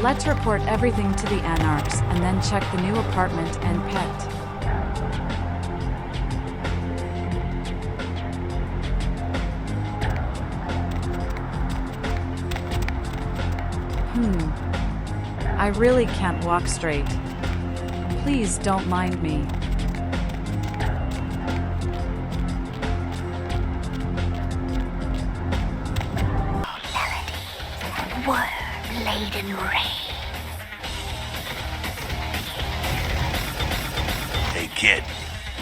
Let's report everything to the Anarchs and then check the new apartment and pet. I really can't walk straight. Please don't mind me. Word-laden rain. Hey kid,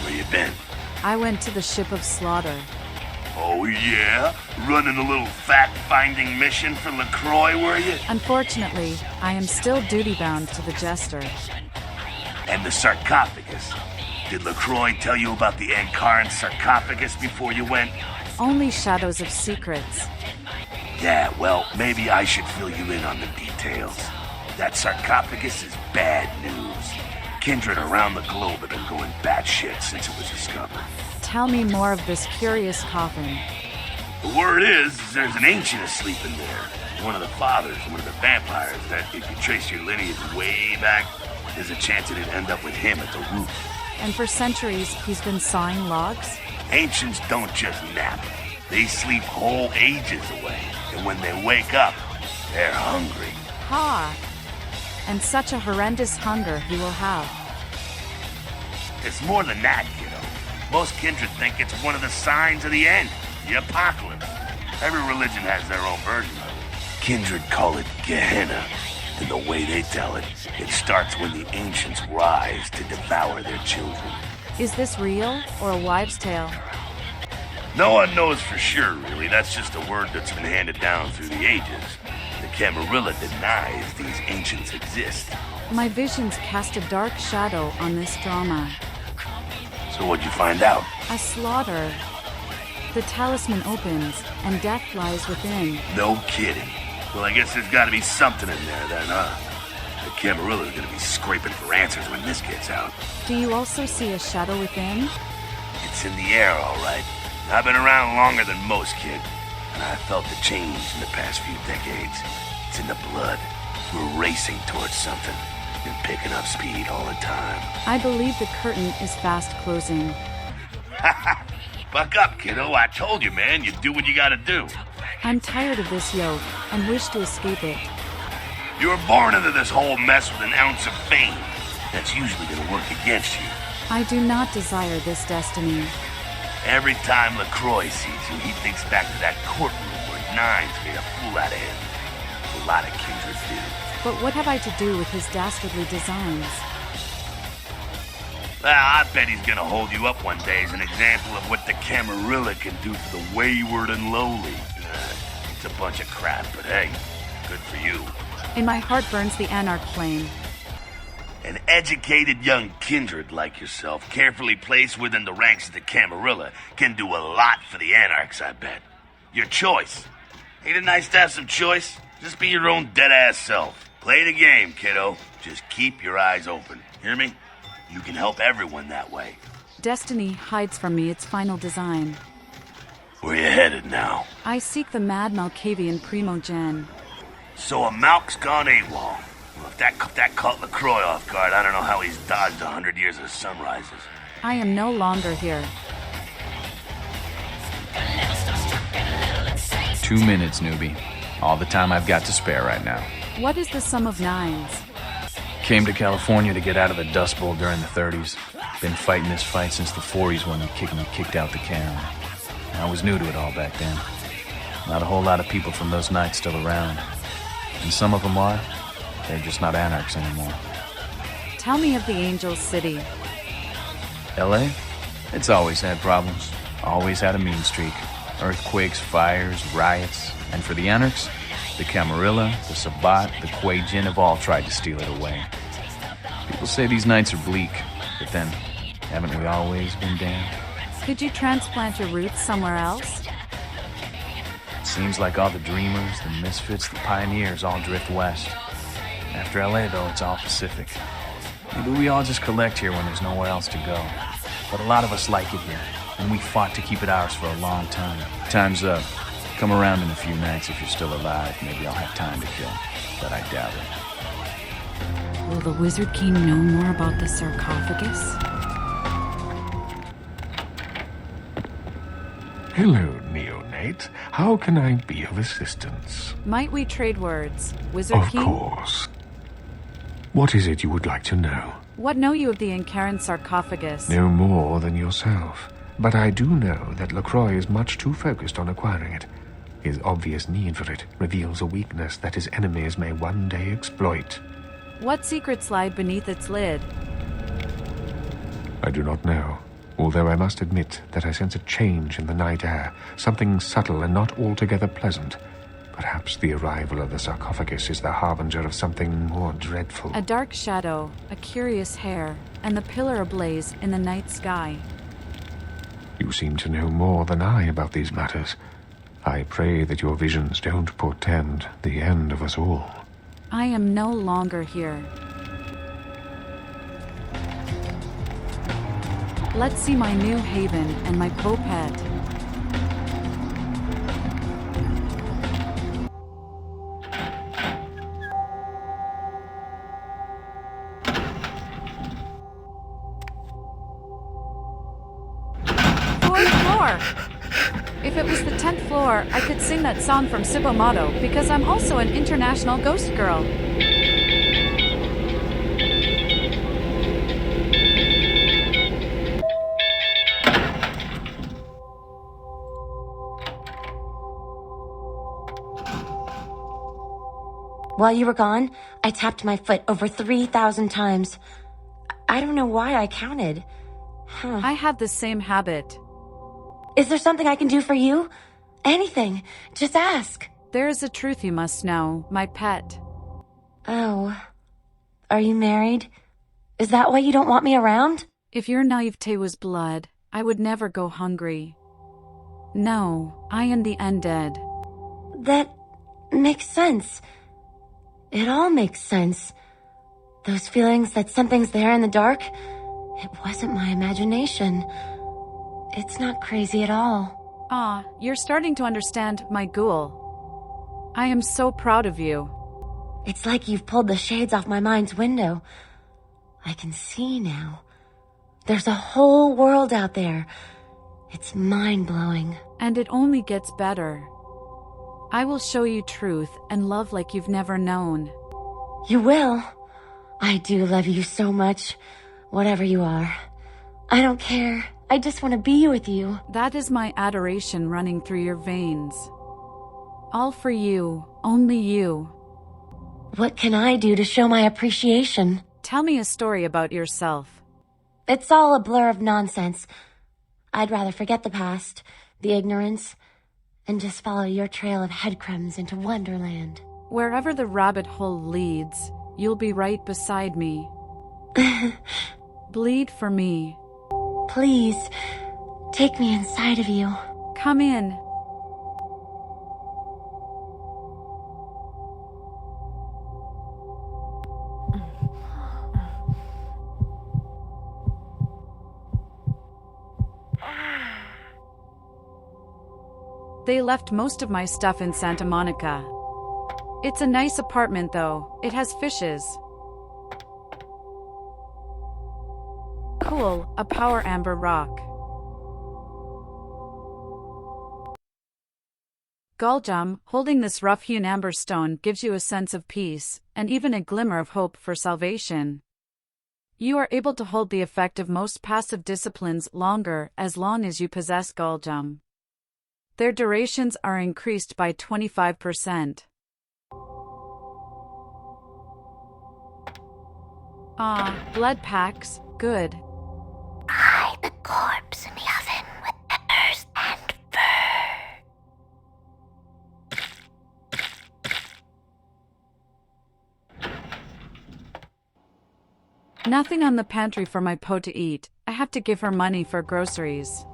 where you been? I went to the Ship of Slaughter. Oh yeah? Running a little fact-finding mission for LaCroix, were you? Unfortunately, I am still duty-bound to the Jester. And the sarcophagus. Did LaCroix tell you about the Ankaran sarcophagus before you went? Only shadows of secrets. Yeah, well, maybe I should fill you in on the details. That sarcophagus is bad news. Kindred around the globe have been going batshit since it was discovered. Tell me more of this curious coffin. The word is there's an ancient asleep in there. One of the fathers, one of the vampires, that if you trace your lineage way back, there's a chance it'd end up with him at the root. And for centuries, he's been sawing logs? Ancients don't just nap. They sleep whole ages away. And when they wake up, they're hungry. Ha! And such a horrendous hunger he will have. It's more than that, kiddo. Most kindred think it's one of the signs of the end, the apocalypse. Every religion has their own version of it. Kindred call it Gehenna. And the way they tell it, it starts when the ancients rise to devour their children. Is this real or a wives' tale? No one knows for sure, really. That's just a word that's been handed down through the ages. The Camarilla denies these ancients exist. My visions cast a dark shadow on this drama. So what'd you find out? A slaughter. The talisman opens, and death lies within. No kidding. Well, I guess there's gotta be something in there then, huh? The Camarilla's gonna be scraping for answers when this gets out. Do you also see a shadow within? It's in the air, all right. I've been around longer than most, kid. And I felt the change in the past few decades. It's in the blood. We're racing towards something. And picking up speed all the time. I believe the curtain is fast closing. Buck up, kiddo. I told you, man. You do what you gotta do. I'm tired of this yoke and wish to escape it. You were born into this whole mess with an ounce of fame. That's usually gonna work against you. I do not desire this destiny. Every time LaCroix sees you, he thinks back to that courtroom where Nines made a fool out of him. A lot of kindred do. But what have I to do with his dastardly designs? Well, I bet he's gonna hold you up one day as an example of what the Camarilla can do for the wayward and lowly. It's a bunch of crap, but hey, good for you. In my heart burns the Anarch flame. An educated young kindred like yourself, carefully placed within the ranks of the Camarilla, can do a lot for the Anarchs, I bet. Your choice. Ain't it nice to have some choice? Just be your own dead-ass self. Play the game, kiddo. Just keep your eyes open. Hear me? You can help everyone that way. Destiny hides from me its final design. Where you headed now? I seek the mad Malkavian Primogen. So a Malk's gone AWOL. Well, if that caught LaCroix off guard, I don't know how he's dodged 100 years of sunrises. I am no longer here. 2 minutes, newbie. All the time I've got to spare right now. What is the sum of nines? Came to California to get out of the Dust Bowl during the 30s. Been fighting this fight since the 40s when we kicked out the Karen. I was new to it all back then. Not a whole lot of people from those nights still around. And some of them are. They're just not anarchs anymore. Tell me of the Angel City. LA? It's always had problems. Always had a mean streak. Earthquakes, fires, riots. And for the anarchs, the Camarilla, the Sabbat, the Quajin have all tried to steal it away. People say these nights are bleak, but then, haven't we always been damned? Could you transplant your roots somewhere else? Seems like all the dreamers, the misfits, the pioneers all drift west. After LA, though, it's all Pacific. Maybe we all just collect here when there's nowhere else to go. But a lot of us like it here, and we fought to keep it ours for a long time. Time's up. Come around in a few nights if you're still alive. Maybe I'll have time to kill. but I doubt it. Will the Wizard King know more about the sarcophagus? Hello, neonate. How can I be of assistance? Might we trade words, Wizard Of King? course. What is it you would like to know? What know you of the Incaran sarcophagus? No more than yourself. But I do know that LaCroix is much too focused on acquiring it. His obvious need for it reveals a weakness that his enemies may one day exploit. What secrets lie beneath its lid? I do not know, although I must admit that I sense a change in the night air, something subtle and not altogether pleasant. Perhaps the arrival of the sarcophagus is the harbinger of something more dreadful. A dark shadow, a curious hair, and the pillar ablaze in the night sky. You seem to know more than I about these matters. I pray that your visions don't portend the end of us all. I am no longer here. Let's see my new haven and my popet. Fourth floor! If it was the 10th floor, I could sing that song from Sibomato because I'm also an international ghost girl. While you were gone, I tapped my foot over 3,000 times. I don't know why I counted. I have the same habit. Is there something I can do for you? Anything. Just ask. There is a truth you must know, my pet. Oh. Are you married? Is that why you don't want me around? If your naivete was blood, I would never go hungry. No, I am the undead. That makes sense. It all makes sense. Those feelings that something's there in the dark, it wasn't my imagination. It's not crazy at all. Ah, you're starting to understand, my ghoul. I am so proud of you. It's like you've pulled the shades off my mind's window. I can see now. There's a whole world out there. It's mind-blowing. And it only gets better. I will show you truth and love like you've never known. You will. I do love you so much, whatever you are. I don't care. I just want to be with you. That is my adoration running through your veins. All for you, only you. What can I do to show my appreciation? Tell me a story about yourself. It's all a blur of nonsense. I'd rather forget the past, the ignorance, and just follow your trail of headcrumbs into Wonderland. Wherever the rabbit hole leads, you'll be right beside me. Bleed for me. Please, take me inside of you. Come in. They left most of my stuff in Santa Monica. It's a nice apartment, though. It has fishes. Cool, a power amber rock. Guljum, holding this rough-hewn amber stone gives you a sense of peace, and even a glimmer of hope for salvation. You are able to hold the effect of most passive disciplines longer as long as you possess Guljum. Their durations are increased by 25%. Ah, blood packs, good. Hide the corpse in the oven with peppers and fur. Nothing on the pantry for my Po to eat. I have to give her money for groceries.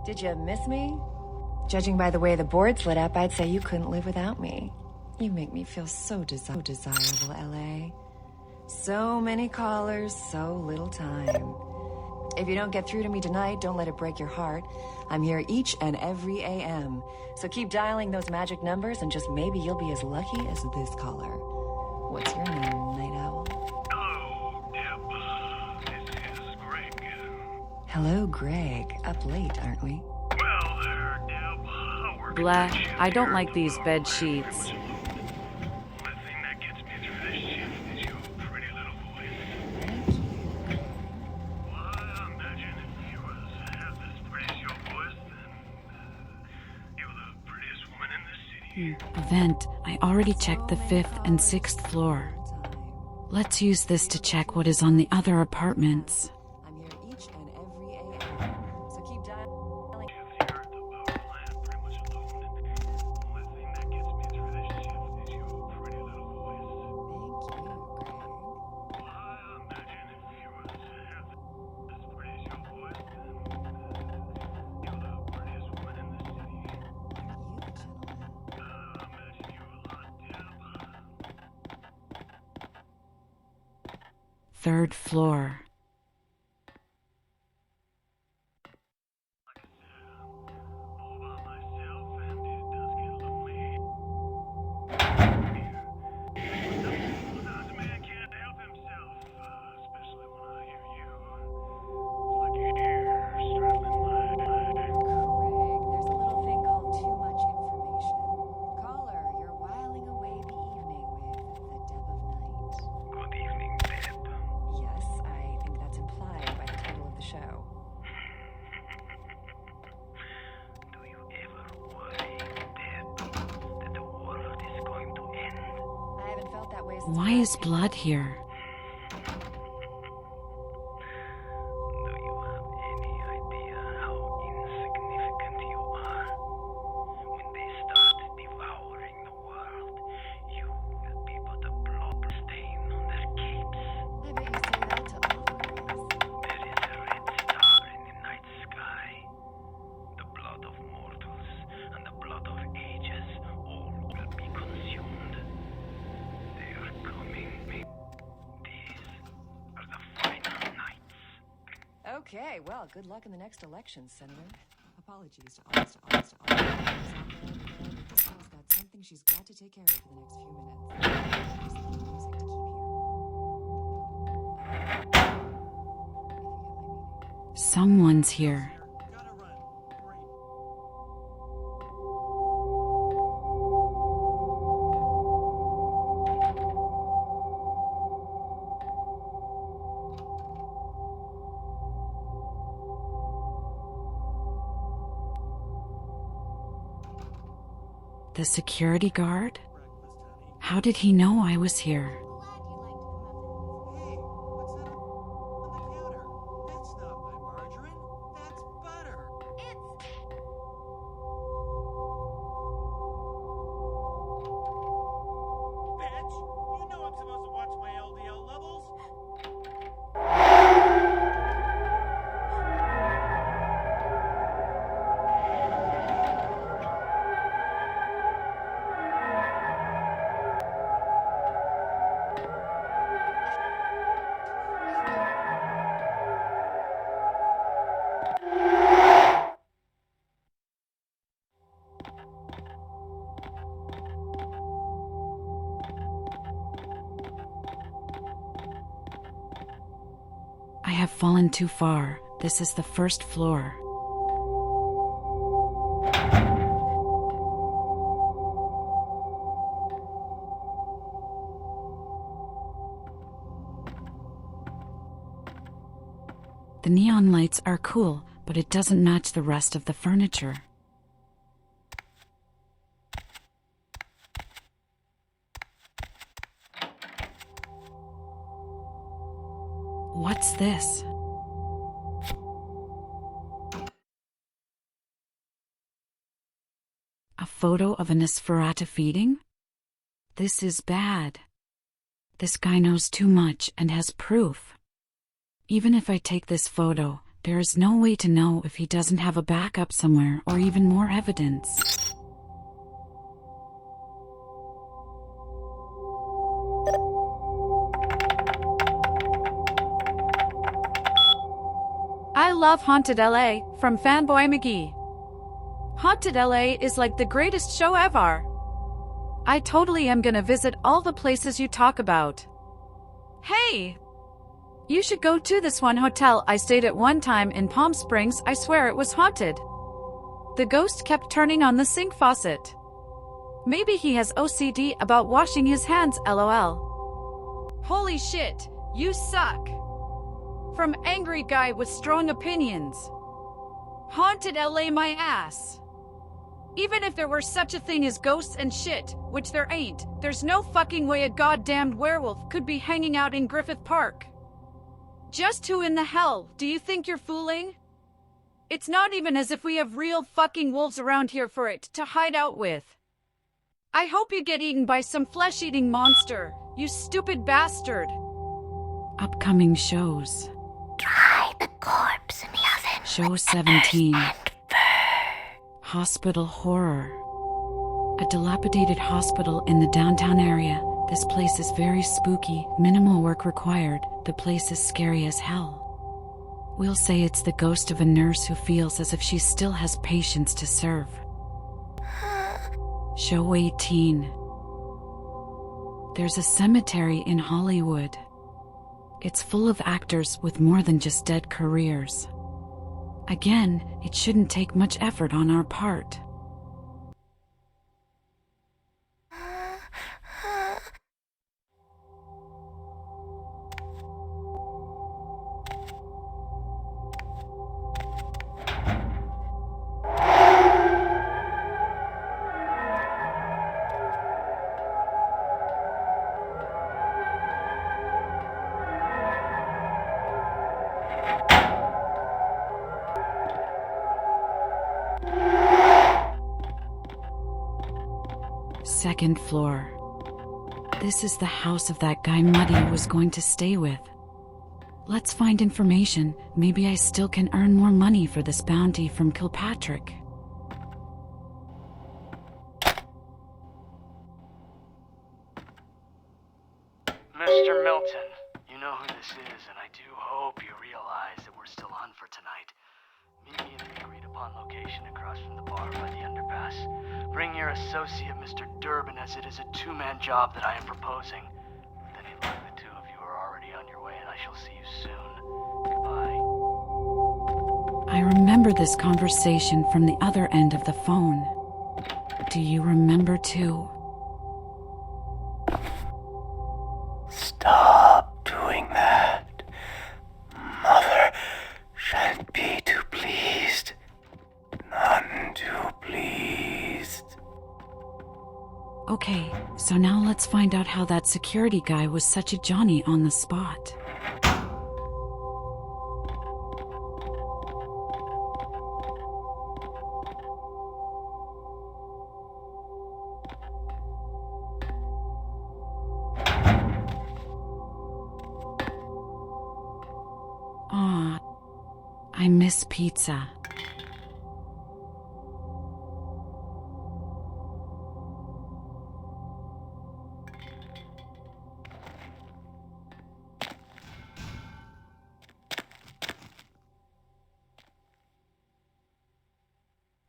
Did you miss me? Judging by the way the board's lit up, I'd say you couldn't live without me. You make me feel so desirable, LA. So many callers, so little time. If you don't get through to me tonight, don't let it break your heart. I'm here each and every AM. So keep dialing those magic numbers and just maybe you'll be as lucky as this caller. What's your name, Night Owl? Hello, Deb. This is Greg. Hello, Greg. Up late, aren't we? Well there, Deb. Blah, I don't like these bed sheets. The thing that gets me through this shift is your pretty little voice. Well, I imagine if you was half as pretty as your voice, then you're the prettiest woman in the city. Vent, I already checked the 5th and 6th floor. Let's use this to check what is on the other apartments. I'm here each and every AM. So keep dialing. Shift here at the power plant, pretty much alone. And the only thing that gets me through this shift is your pretty little voice. Thank you, Greg. Well, I imagine if you was half as pretty as your voice, then you're the prettiest woman in the city. Aren't you the gentleman? I imagine you a lot, Deb. 3rd floor. All by myself, and it does get lonely. Sometimes a man can't help himself, especially when I hear you. It's like your hair straddling my Greg, there's a little thing called too much information. Caller, you're whiling away the evening with the Deb of Night. Good evening, Deb. Yes, I think that's implied by the title of the show. Do you ever worry, Deb, that the world is going to end? I haven't felt that way since Why is blood here? Do you have any idea how insignificant you are? When they start devouring the world, you will be but a blob stain on their capes. I bet you say that to all of us. There is a red star in the night sky. The blood of mortals and the blood of ages all will be consumed. They are coming. These are the final nights. Okay, well, good luck in the next election, Senator. Apologies to all those out there. This girl's got something she's got to take care of for the next few minutes. Just need music to keep you. If you get my meaning. Someone's here. The security guard? How did he know I was here? Hey, what's that on the counter? That's not my margarine. That's butter. Bitch, you know I'm supposed to watch my LDL levels. I have fallen too far. This is the 1st floor. The neon lights are cool, but it doesn't match the rest of the furniture. What's this? A photo of a Nosferatu feeding? This is bad. This guy knows too much and has proof. Even if I take this photo, There is no way to know if he doesn't have a backup somewhere or even more evidence. I love Haunted LA from Fanboy McGee. Haunted LA is like the greatest show ever. I totally am gonna visit all the places you talk about. Hey! You should go to this one hotel I stayed at one time in Palm Springs. I swear it was haunted. The ghost kept turning on the sink faucet. Maybe he has OCD about washing his hands, lol. Holy shit, you suck. From angry guy with strong opinions. Haunted LA my ass. Even if there were such a thing as ghosts and shit, which there ain't, there's no fucking way a goddamned werewolf could be hanging out in Griffith Park. Just who in the hell do you think you're fooling? It's not even as if we have real fucking wolves around here for it to hide out with. I hope you get eaten by some flesh-eating monster, you stupid bastard. Upcoming shows. Dry the corpse in the oven. Show 17. Hospital Horror. A dilapidated hospital in the downtown area. This place is very spooky, minimal work required. The place is scary as hell. We'll say it's the ghost of a nurse who feels as if she still has patients to serve. Show 18. There's a cemetery in Hollywood. It's full of actors with more than just dead careers. Again, it shouldn't take much effort on our part. Second floor. This is the house of that guy Muddy was going to stay with. Let's find information. Maybe I still can earn more money for this bounty from Kilpatrick. Mr. Milton, you know who this is, and I do hope you realize that we're still on for tonight. Meet me at the agreed-upon location across from the bar by the underpass. Bring your associate, Mr. Durbin, as it is a two-man job that I am proposing. With any luck, the two of you are already on your way, and I shall see you soon. Goodbye. I remember this conversation from the other end of the phone. Do you remember too? Stop doing that. Mother shan't be too pleased. None too pleased. Okay, so now let's find out how that security guy was such a Johnny on the spot. Aw, I miss pizza.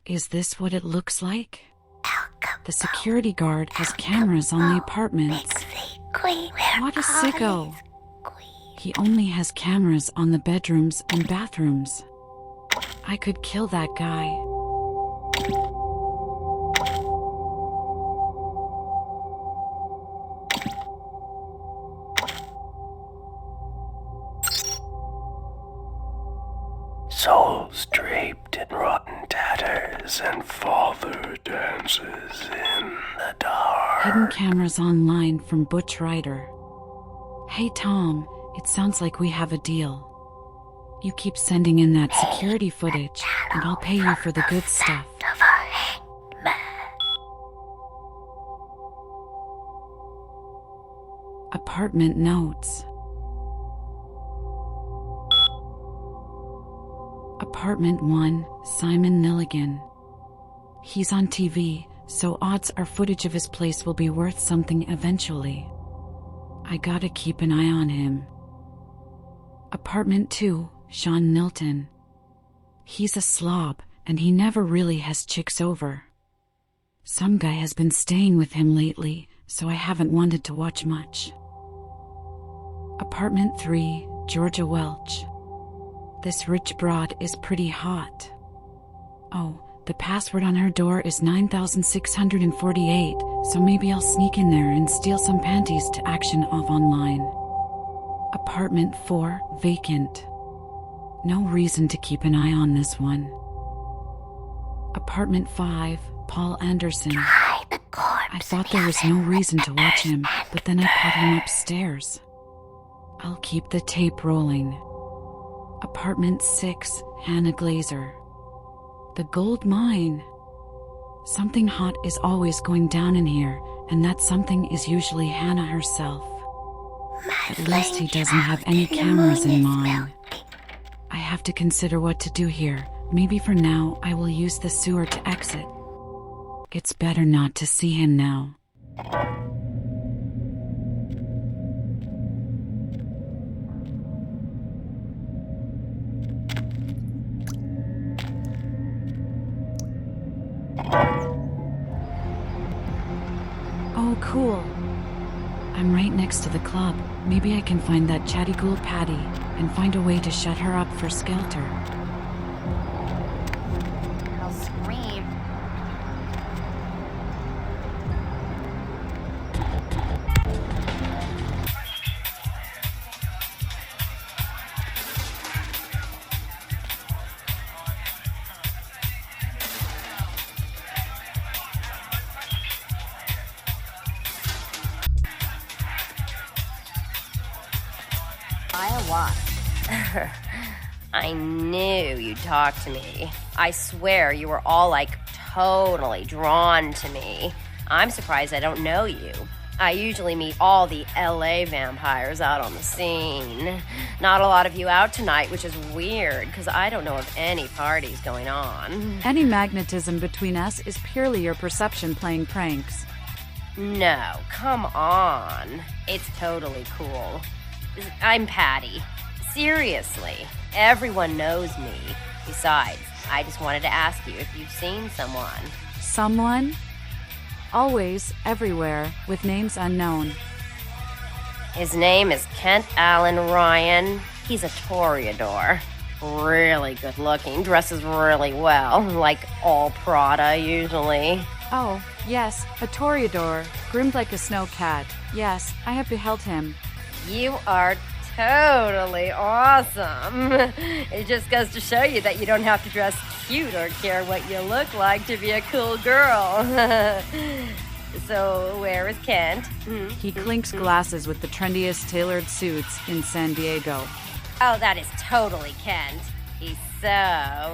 Is this what it looks like? The security guard has cameras on the apartments. What a sicko. He only has cameras on the bedrooms and bathrooms. I could kill that guy. Souls draped in rotten tatters, and father dances in the dark. Hidden cameras online from Butch Ryder. Hey Tom, it sounds like we have a deal. You keep sending in that security footage, and I'll pay you for the good stuff. Apartment notes. Apartment 1, Simon Milligan. He's on TV, so odds are footage of his place will be worth something eventually. I gotta keep an eye on him. Apartment 2, Sean Milton. He's a slob, and he never really has chicks over. Some guy has been staying with him lately, so I haven't wanted to watch much. Apartment 3, Georgia Welch. This rich broad is pretty hot. Oh, the password on her door is 9648, so maybe I'll sneak in there and steal some panties to action off online. Apartment 4, vacant. No reason to keep an eye on this one. Apartment 5, Paul Anderson. I thought there was no reason to watch him, but then I caught him upstairs. I'll keep the tape rolling. Apartment 6, Hannah Glazer. The gold mine. Something hot is always going down in here, and that something is usually Hannah herself. At least he doesn't have any cameras in mine. I have to consider what to do here. Maybe for now I will use the sewer to exit. It's better not to see him now. Oh, cool. I'm right next to the club. Maybe I can find that chatty ghoul Patty and find a way to shut her up for Skelter. I'll scream. I knew you'd talk to me. I swear you were all totally drawn to me. I'm surprised I don't know you. I usually meet all the LA vampires out on the scene. Not a lot of you out tonight, which is weird because I don't know of any parties going on. Any magnetism between us is purely your perception playing pranks. No, come on. It's totally cool. I'm Patty. Seriously, everyone knows me. Besides, I just wanted to ask you if you've seen someone. Someone? Always, everywhere, with names unknown. His name is Kent Allen Ryan. He's a toreador. Really good looking, dresses really well, like all Prada usually. Oh, yes, a toreador, groomed like a snow cat. Yes, I have beheld him. You are totally awesome. It just goes to show you that you don't have to dress cute or care what you look like to be a cool girl. So, where is Kent? He clinks glasses with the trendiest tailored suits in San Diego. Oh, that is totally Kent. He's so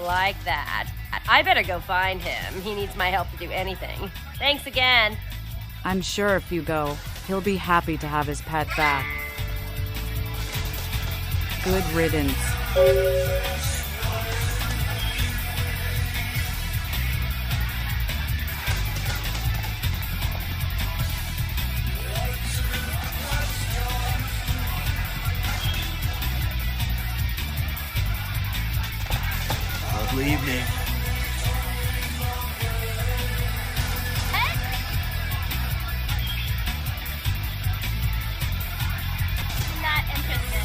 like that. I better go find him. He needs my help to do anything. Thanks again. I'm sure if you go, he'll be happy to have his pet back. Good riddance. Lovely evening. Not interested.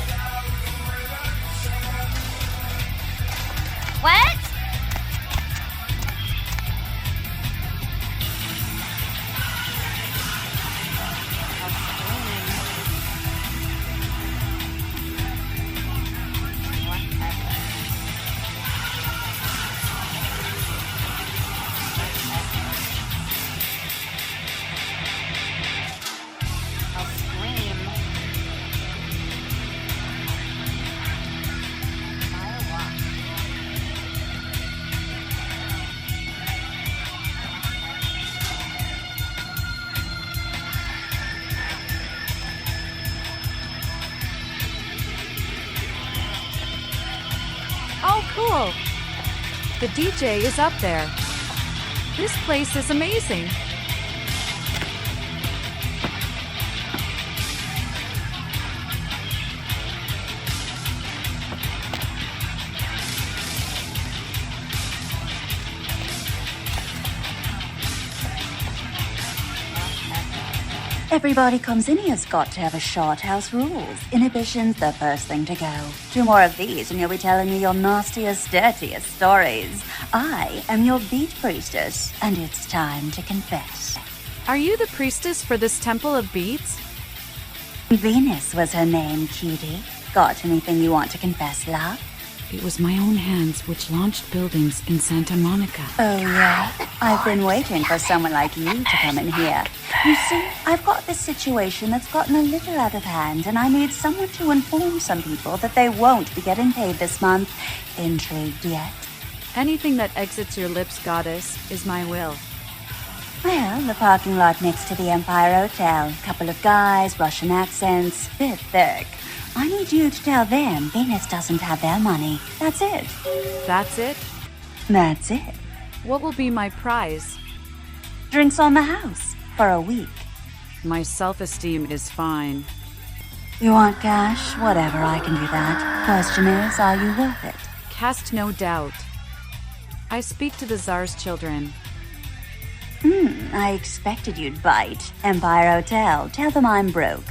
The DJ is up there. This place is amazing. Everybody comes in here's got to have a short house rules. Inhibition's the first thing to go. 2 more of these and you'll be telling me your nastiest, dirtiest stories. I am your beat priestess, and it's time to confess. Are you the priestess for this temple of beats? Venus was her name, cutie. Got anything you want to confess, love? It was my own hands which launched buildings in Santa Monica. Oh, yeah? I've been waiting for someone like you to come in here. You see, I've got this situation that's gotten a little out of hand, and I need someone to inform some people that they won't be getting paid this month. Intrigued yet? Anything that exits your lips, goddess, is my will. Well, the parking lot next to the Empire Hotel. Couple of guys, Russian accents, bit thick. I need you to tell them Venus doesn't have their money. That's it. That's it? That's it. What will be my prize? Drinks on the house for a week. My self-esteem is fine. You want cash? Whatever, I can do that. Question is, are you worth it? Cast no doubt. I speak to the Tsar's children. I expected you'd bite. Empire Hotel. Tell them I'm broke.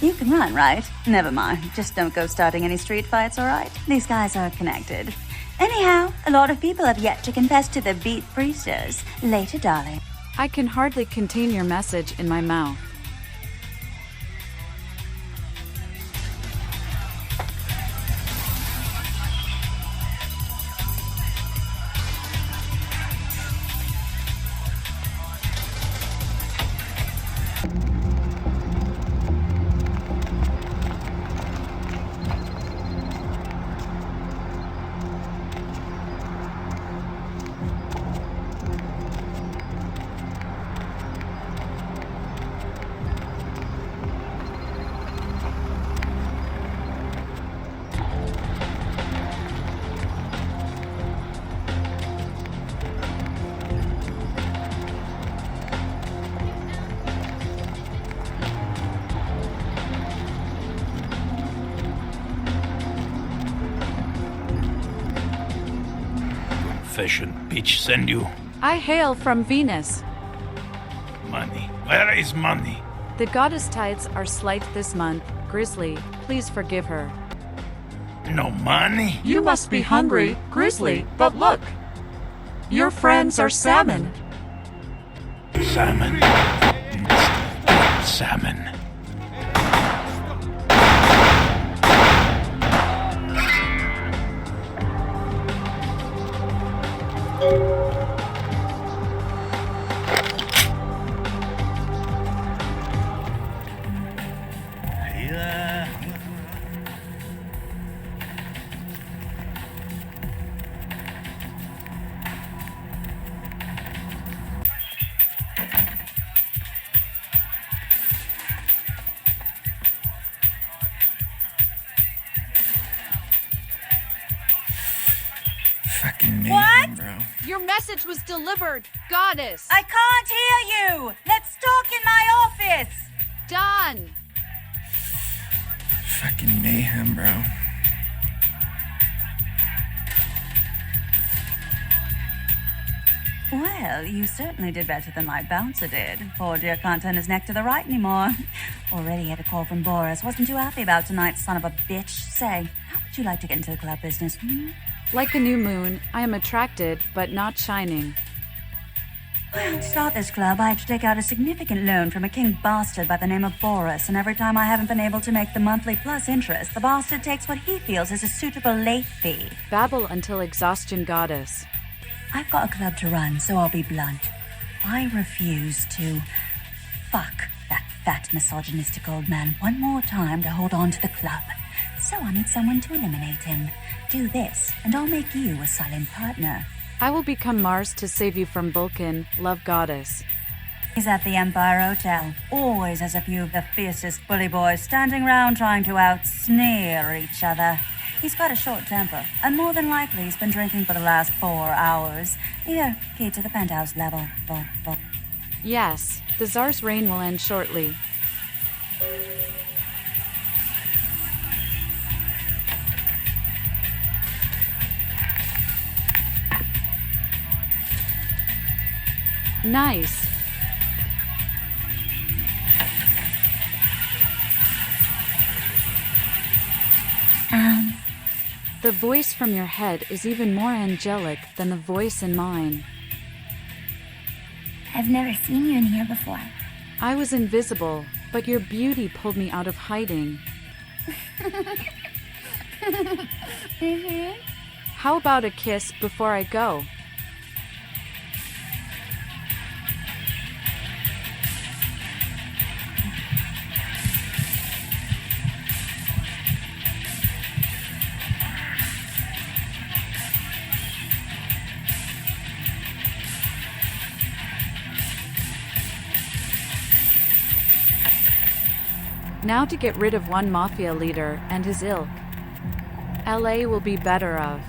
You can run, right? Never mind. Just don't go starting any street fights, all right? These guys are connected. Anyhow, a lot of people have yet to confess to the beat priestess. Later, darling. I can hardly contain your message in my mouth. Fashion bitch send you I hail from Venus. money. Where is money? The goddess tides are slight this month. Grizzly, please forgive her. No money? You must be hungry, Grizzly, but look. Your friends are salmon. Salmon. Salmon. Fucking mayhem, What? bro. Your message was delivered, goddess. I can't hear you! Let's talk in my office! Done. Fucking mayhem, bro. Well, you certainly did better than my bouncer did. Poor dear can't turn his neck to the right anymore. Already had a call from Boris. Wasn't too happy about tonight, son of a bitch. Say, how would you like to get into the club business? Like a new moon, I am attracted, but not shining. Well, to start this club, I had to take out a significant loan from a king bastard by the name of Boris, and every time I haven't been able to make the monthly plus interest, the bastard takes what he feels is a suitable late fee. Babble until exhaustion, goddess. I've got a club to run, so I'll be blunt. I refuse to fuck that fat, misogynistic old man one more time to hold on to the club. So I need someone to eliminate him. Do this, and I'll make you a silent partner. I will become Mars to save you from Vulcan, love goddess. He's at the Empire Hotel. Always has a few of the fiercest bully boys standing round trying to out-sneer each other. He's got a short temper, and more than likely he's been drinking for the last 4 hours. Here, key to the penthouse level. Yes, the Tsar's reign will end shortly. Nice. The voice from your head is even more angelic than the voice in mine. I've never seen you in here before. I was invisible, but your beauty pulled me out of hiding. How about a kiss before I go? Now to get rid of one mafia leader and his ilk. LA will be better of.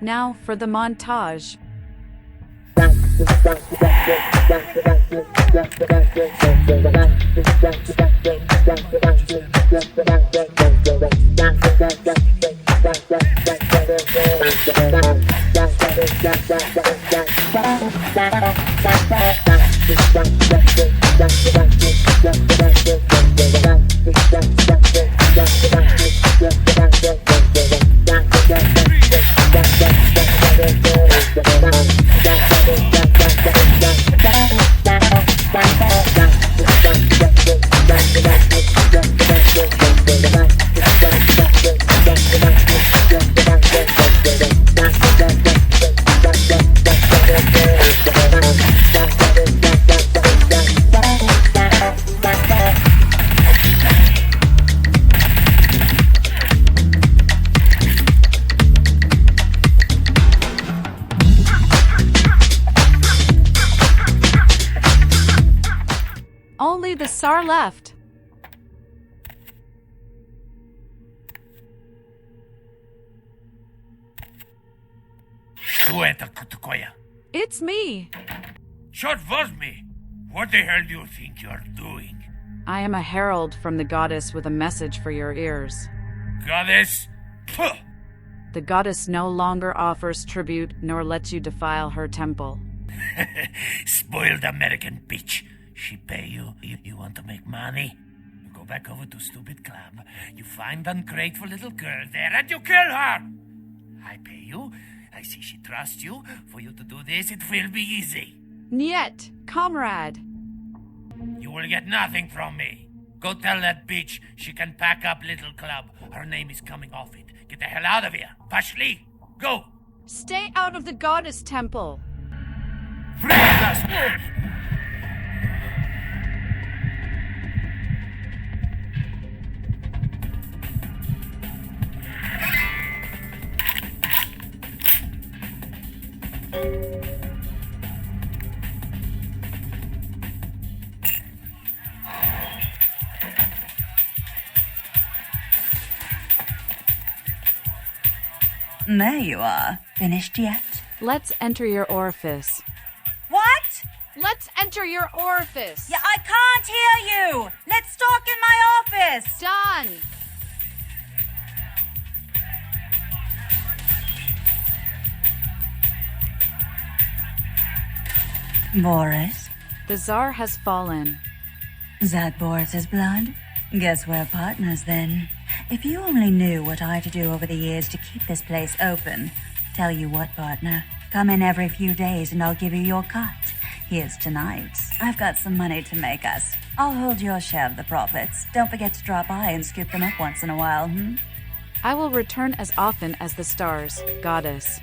Now for the montage. Only the Tsar left. It's me. Short was me. What the hell do you think you're doing? I am a herald from the goddess with a message for your ears. Goddess? Puh. The goddess no longer offers tribute nor lets you defile her temple. Spoiled American bitch. She pay you. You want to make money? You go back over to stupid club. You find ungrateful little girl there and you kill her. I pay you. I see she trusts you. For you to do this, it will be easy. Niet, comrade. You will get nothing from me. Go tell that bitch she can pack up little club. Her name is coming off it. Get the hell out of here. Pashli, go. Stay out of the goddess temple. Priestess! There you are. Finished yet? Let's enter your orifice. What? Let's enter your orifice. Yeah, I can't hear you. Let's talk in my office. Done. Boris? The Tsar has fallen. That Boris's blood? Guess we're partners then. If you only knew what I had to do over the years to keep this place open. Tell you what, partner. Come in every few days and I'll give you your cut. Here's tonight's. I've got some money to make us. I'll hold your share of the profits. Don't forget to drop by and scoop them up once in a while, I will return as often as the stars, goddess.